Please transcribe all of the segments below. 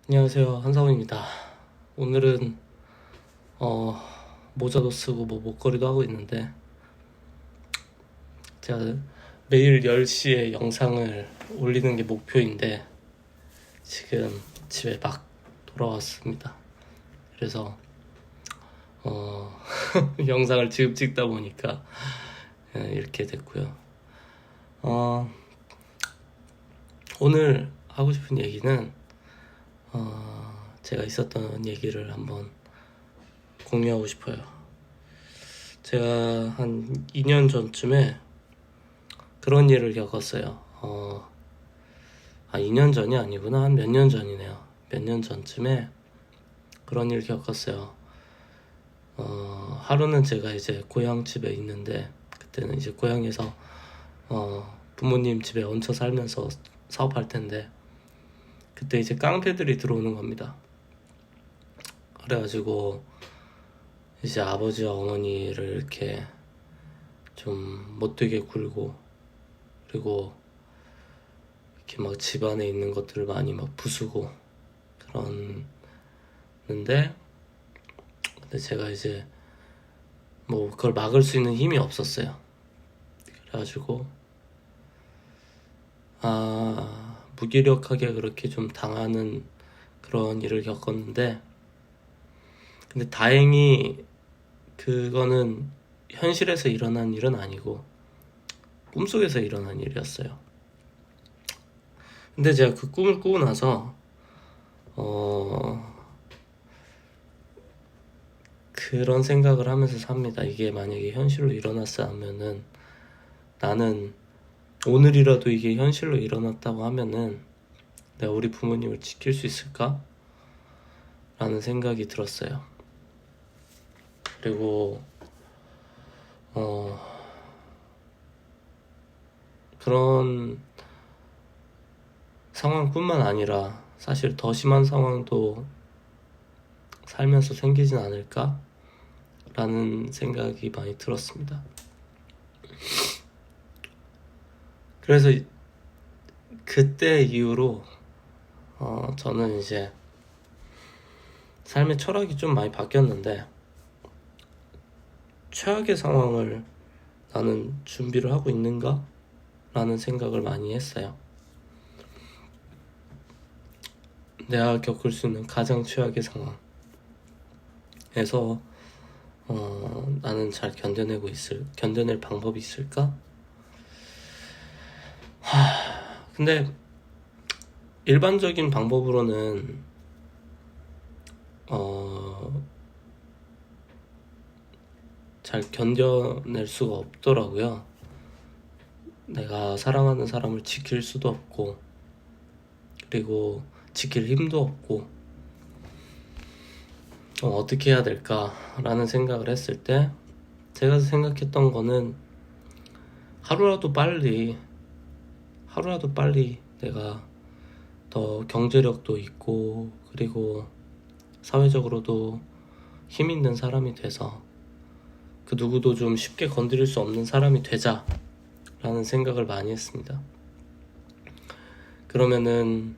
안녕하세요, 한상우입니다. 오늘은 모자도 쓰고 뭐 목걸이도 하고 있는데, 제가 매일 10시에 영상을 올리는 게 목표인데 지금 집에 막 돌아왔습니다. 그래서 영상을 지금 찍다 보니까 이렇게 됐고요. 오늘 하고 싶은 얘기는 제가 있었던 얘기를 한번 공유하고 싶어요. 제가 한 2년 전쯤에 그런 일을 겪었어요. 2년 전이 아니구나. 한 몇 년 전이네요. 몇 년 전쯤에 그런 일을 겪었어요. 하루는 제가 이제 고향집에 있는데, 그때는 이제 고향에서 부모님 집에 얹혀 살면서 사업할 텐데, 그때 이제 깡패들이 들어오는 겁니다. 그래가지고 이제 아버지와 어머니를 이렇게 좀 못되게 굴고, 그리고 이렇게 막 집안에 있는 것들을 많이 막 부수고 그러는데, 근데 제가 이제 뭐 그걸 막을 수 있는 힘이 없었어요. 그래가지고 무기력하게 그렇게 좀 당하는 그런 일을 겪었는데, 근데 다행히 그거는 현실에서 일어난 일은 아니고 꿈속에서 일어난 일이었어요. 근데 제가 그 꿈을 꾸고 나서 그런 생각을 하면서 삽니다. 이게 만약에 현실로 일어났으면은, 나는 오늘이라도 이게 현실로 일어났다고 하면은 내가 우리 부모님을 지킬 수 있을까? 라는 생각이 들었어요. 그리고 그런 상황뿐만 아니라 사실 더 심한 상황도 살면서 생기진 않을까? 라는 생각이 많이 들었습니다. 그래서 그때 이후로 저는 이제 삶의 철학이 좀 많이 바뀌었는데, 최악의 상황을 나는 준비를 하고 있는가? 라는 생각을 많이 했어요. 내가 겪을 수 있는 가장 최악의 상황에서 나는 잘 견뎌낼 방법이 있을까? 근데 일반적인 방법으로는 잘 견뎌낼 수가 없더라고요. 내가 사랑하는 사람을 지킬 수도 없고, 그리고 지킬 힘도 없고, 어떻게 해야 될까라는 생각을 했을 때, 제가 생각했던 거는 하루라도 빨리 내가 더 경제력도 있고, 그리고 사회적으로도 힘 있는 사람이 돼서 그 누구도 좀 쉽게 건드릴 수 없는 사람이 되자 라는 생각을 많이 했습니다. 그러면은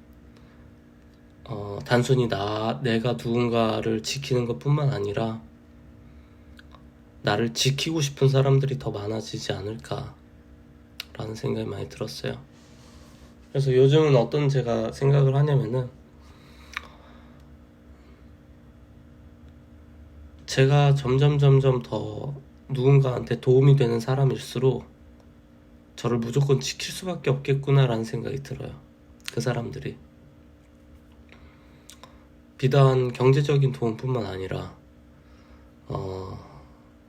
단순히 내가 누군가를 지키는 것 뿐만 아니라 나를 지키고 싶은 사람들이 더 많아지지 않을까 라는 생각이 많이 들었어요. 그래서 요즘은 어떤 제가 생각을 하냐면은, 제가 점점 더 누군가한테 도움이 되는 사람일수록 저를 무조건 지킬 수밖에 없겠구나라는 생각이 들어요. 그 사람들이 비단 경제적인 도움뿐만 아니라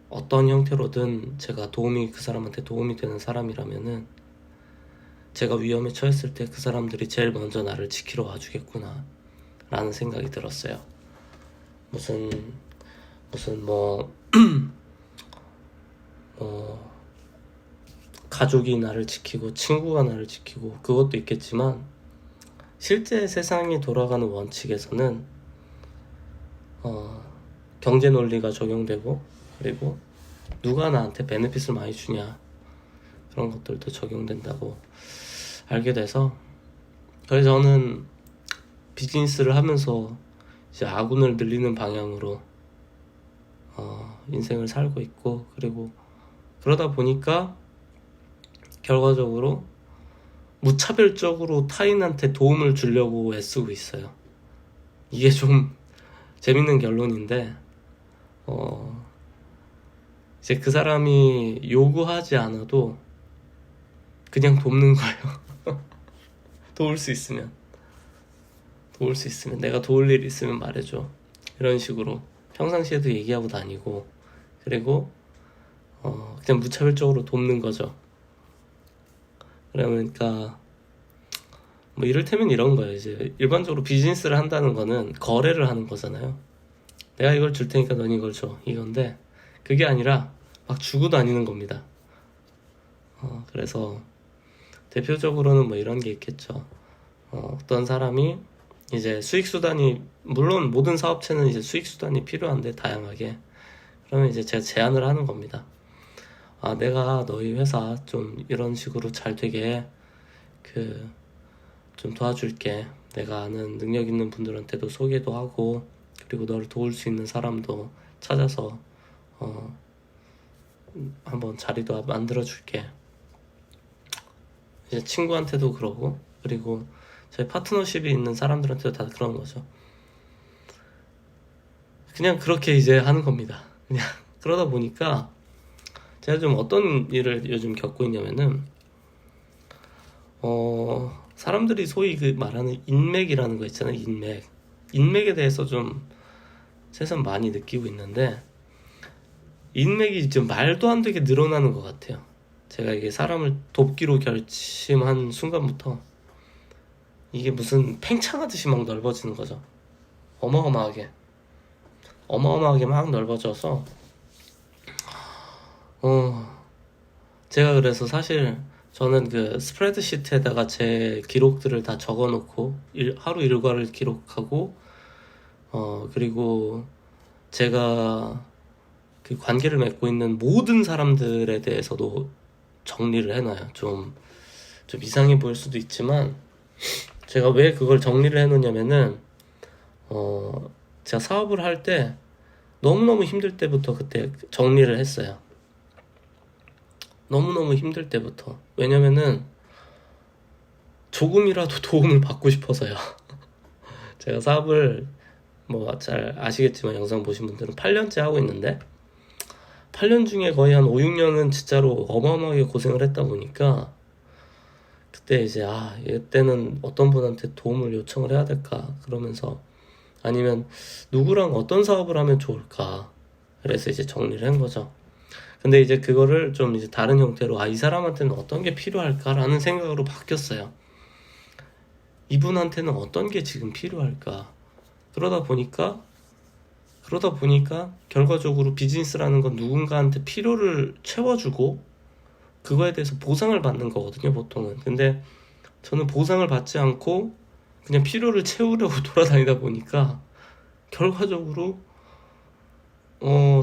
어떤 형태로든 제가 그 사람한테 도움이 되는 사람이라면은, 제가 위험에 처했을 때 그 사람들이 제일 먼저 나를 지키러 와주겠구나 라는 생각이 들었어요. 무슨 가족이 나를 지키고 친구가 나를 지키고, 그것도 있겠지만 실제 세상이 돌아가는 원칙에서는 경제 논리가 적용되고, 그리고 누가 나한테 베네핏을 많이 주냐, 그런 것들도 적용된다고 알게 돼서, 그래서 저는 비즈니스를 하면서 이제 아군을 늘리는 방향으로 인생을 살고 있고, 그리고 그러다 보니까 결과적으로 무차별적으로 타인한테 도움을 주려고 애쓰고 있어요. 이게 좀 재밌는 결론인데, 이제 그 사람이 요구하지 않아도 그냥 돕는 거예요. 도울 수 있으면 내가 도울 일 있으면 말해줘, 이런 식으로 평상시에도 얘기하고 다니고, 그리고 그냥 무차별적으로 돕는 거죠. 그러니까 뭐 이를테면 이런 거예요. 이제 일반적으로 비즈니스를 한다는 거는 거래를 하는 거잖아요. 내가 이걸 줄 테니까 넌 이걸 줘, 이건데 그게 아니라 막 주고 다니는 겁니다. 그래서 대표적으로는 뭐 이런 게 있겠죠. 어떤 사람이 이제 수익수단이, 물론 모든 사업체는 이제 수익수단이 필요한데 다양하게, 그러면 이제 제가 제안을 하는 겁니다. 내가 너희 회사 좀 이런 식으로 잘 되게 좀 도와줄게. 내가 아는 능력 있는 분들한테도 소개도 하고, 그리고 너를 도울 수 있는 사람도 찾아서 한번 자리도 만들어 줄게. 이제 친구한테도 그러고, 그리고 저희 파트너십이 있는 사람들한테도 다 그런 거죠. 그냥 그렇게 이제 하는 겁니다. 그냥 그러다 보니까 제가 좀 어떤 일을 요즘 겪고 있냐면은, 사람들이 소위 그 말하는 인맥이라는 거 있잖아요. 인맥에 대해서 좀 세상 많이 느끼고 있는데, 인맥이 좀 말도 안 되게 늘어나는 것 같아요. 제가 이게 사람을 돕기로 결심한 순간부터 이게 무슨 팽창하듯이 막 넓어지는 거죠. 어마어마하게 막 넓어져서, 제가 그래서 사실 저는 그 스프레드시트에다가 제 기록들을 다 적어놓고 하루 일과를 기록하고, 그리고 제가 그 관계를 맺고 있는 모든 사람들에 대해서도 정리를 해놔요. 좀 이상해 보일 수도 있지만, 제가 왜 그걸 정리를 해놓냐면은, 제가 사업을 할 때 너무너무 힘들 때부터 그때 정리를 했어요. 너무너무 힘들 때부터. 왜냐면은 조금이라도 도움을 받고 싶어서요. 제가 사업을 뭐 잘 아시겠지만, 영상 보신 분들은 8년째 하고 있는데, 8년 중에 거의 한 5, 6년은 진짜로 어마어마하게 고생을 했다 보니까, 그때 이제 이때는 어떤 분한테 도움을 요청을 해야 될까, 그러면서 아니면 누구랑 어떤 사업을 하면 좋을까, 그래서 이제 정리를 한 거죠. 근데 이제 그거를 좀 이제 다른 형태로, 이 사람한테는 어떤 게 필요할까라는 생각으로 바뀌었어요. 이분한테는 어떤 게 지금 필요할까. 그러다 보니까 결과적으로 비즈니스라는 건 누군가한테 필요를 채워주고 그거에 대해서 보상을 받는 거거든요, 보통은. 근데 저는 보상을 받지 않고 그냥 필요를 채우려고 돌아다니다 보니까 결과적으로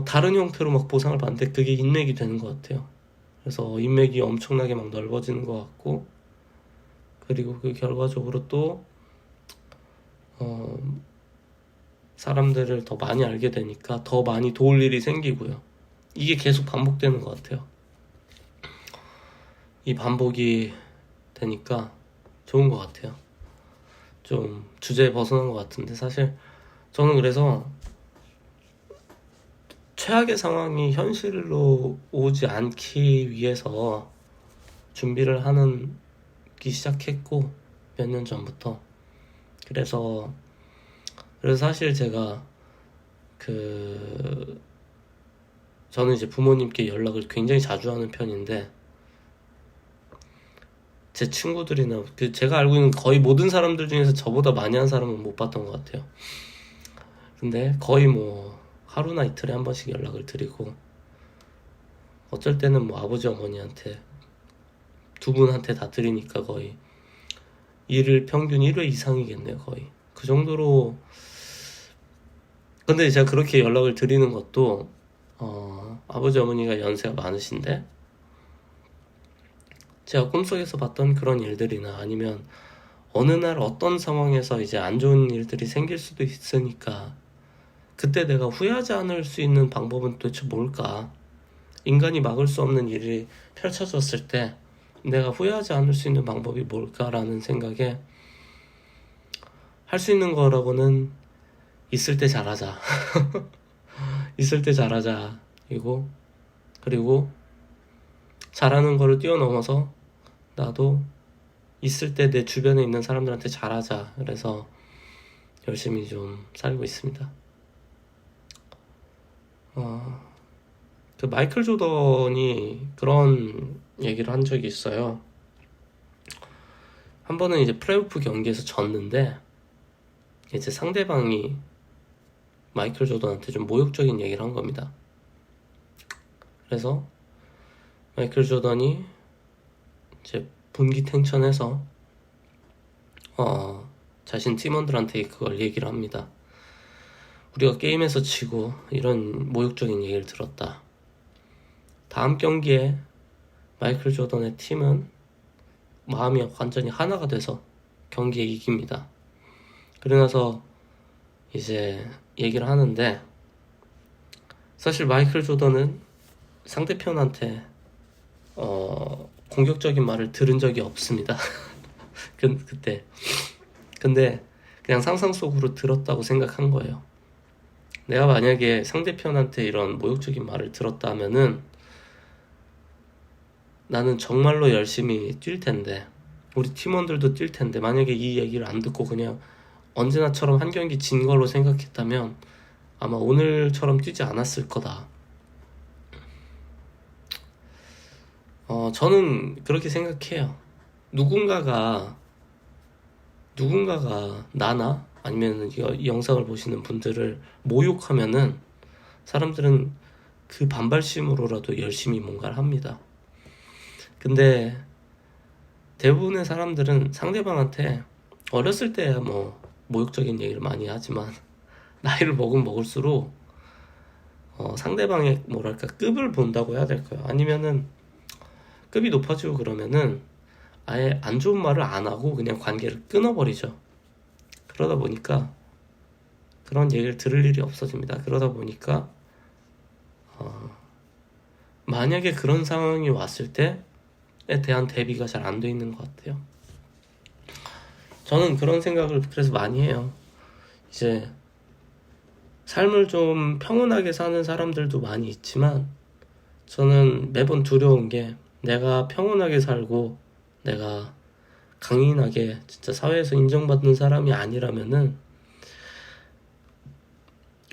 다른 형태로 막 보상을 받는데, 그게 인맥이 되는 것 같아요. 그래서 인맥이 엄청나게 막 넓어지는 것 같고, 그리고 그 결과적으로 또 사람들을 더 많이 알게 되니까 더 많이 도울 일이 생기고요. 이게 계속 반복되는 것 같아요. 이 반복이 되니까 좋은 것 같아요. 좀 주제에 벗어난 것 같은데, 사실 저는 그래서 최악의 상황이 현실로 오지 않기 위해서 준비를 하기 시작했고, 몇 년 전부터. 그래서 사실 제가 저는 이제 부모님께 연락을 굉장히 자주 하는 편인데, 제 친구들이나 제가 알고 있는 거의 모든 사람들 중에서 저보다 많이 한 사람은 못 봤던 것 같아요. 근데 거의 뭐 하루나 이틀에 한 번씩 연락을 드리고, 어쩔 때는 뭐 아버지 어머니한테, 두 분한테 다 드리니까 거의 평균 1회 이상이겠네요, 거의. 그 정도로. 근데 제가 그렇게 연락을 드리는 것도 아버지 어머니가 연세가 많으신데, 제가 꿈속에서 봤던 그런 일들이나 아니면 어느 날 어떤 상황에서 이제 안 좋은 일들이 생길 수도 있으니까 그때 내가 후회하지 않을 수 있는 방법은 도대체 뭘까? 인간이 막을 수 없는 일이 펼쳐졌을 때 내가 후회하지 않을 수 있는 방법이 뭘까라는 생각에 할 수 있는 거라고는 있을 때 잘하자. 있을 때 잘하자. 그리고 잘하는 거를 뛰어넘어서 나도 있을 때 내 주변에 있는 사람들한테 잘하자. 그래서 열심히 좀 살고 있습니다. 그 마이클 조던이 그런 얘기를 한 적이 있어요. 한 번은 이제 플레이오프 경기에서 졌는데 이제 상대방이 마이클 조던한테 좀 모욕적인 얘기를 한 겁니다. 그래서 마이클 조던이 이제 분기탱천해서 자신 팀원들한테 그걸 얘기를 합니다. 우리가 게임에서 지고 이런 모욕적인 얘기를 들었다. 다음 경기에 마이클 조던의 팀은 마음이 완전히 하나가 돼서 경기에 이깁니다. 그러고 나서 이제 얘기를 하는데 사실 마이클 조던은 상대편한테 공격적인 말을 들은 적이 없습니다. 그때 근데 그냥 상상 속으로 들었다고 생각한 거예요. 내가 만약에 상대편한테 이런 모욕적인 말을 들었다 하면은 나는 정말로 열심히 뛸 텐데 우리 팀원들도 뛸 텐데 만약에 이 얘기를 안 듣고 그냥 언제나처럼 한 경기 진 걸로 생각했다면 아마 오늘처럼 뛰지 않았을 거다. 저는 그렇게 생각해요. 누군가가 나나 아니면 이 영상을 보시는 분들을 모욕하면은 사람들은 그 반발심으로라도 열심히 뭔가를 합니다. 근데 대부분의 사람들은 상대방한테 어렸을 때야 뭐 모욕적인 얘기를 많이 하지만 나이를 먹을수록 상대방의 뭐랄까 급을 본다고 해야 될까요? 아니면은 급이 높아지고 그러면은 아예 안 좋은 말을 안 하고 그냥 관계를 끊어버리죠. 그러다 보니까 그런 얘기를 들을 일이 없어집니다. 그러다 보니까 만약에 그런 상황이 왔을 때에 대한 대비가 잘 안 돼 있는 것 같아요. 저는 그런 생각을 그래서 많이 해요. 이제 삶을 좀 평온하게 사는 사람들도 많이 있지만 저는 매번 두려운 게 내가 평온하게 살고 내가 강인하게 진짜 사회에서 인정받는 사람이 아니라면은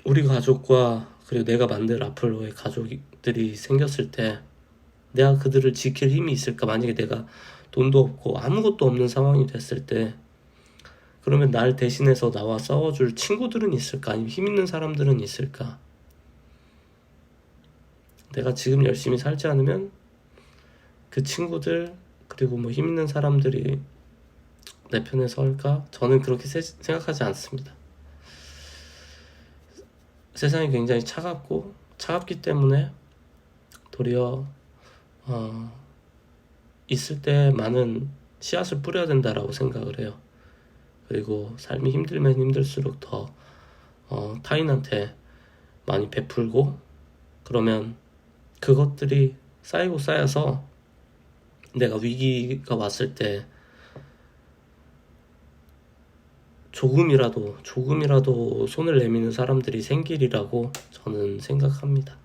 우리 가족과 그리고 내가 만들 앞으로의 가족들이 생겼을 때 내가 그들을 지킬 힘이 있을까? 만약에 내가 돈도 없고 아무것도 없는 상황이 됐을 때 그러면 날 대신해서 나와 싸워줄 친구들은 있을까? 아니면 힘 있는 사람들은 있을까? 내가 지금 열심히 살지 않으면 그 친구들 그리고 뭐 힘 있는 사람들이 내 편에 설까? 저는 그렇게 생각하지 않습니다. 세상이 굉장히 차갑기 때문에 도리어 있을 때 많은 씨앗을 뿌려야 된다라고 생각을 해요. 그리고 삶이 힘들면 힘들수록 더 타인한테 많이 베풀고 그러면 그것들이 쌓이고 쌓여서 내가 위기가 왔을 때 조금이라도 손을 내미는 사람들이 생기리라고 저는 생각합니다.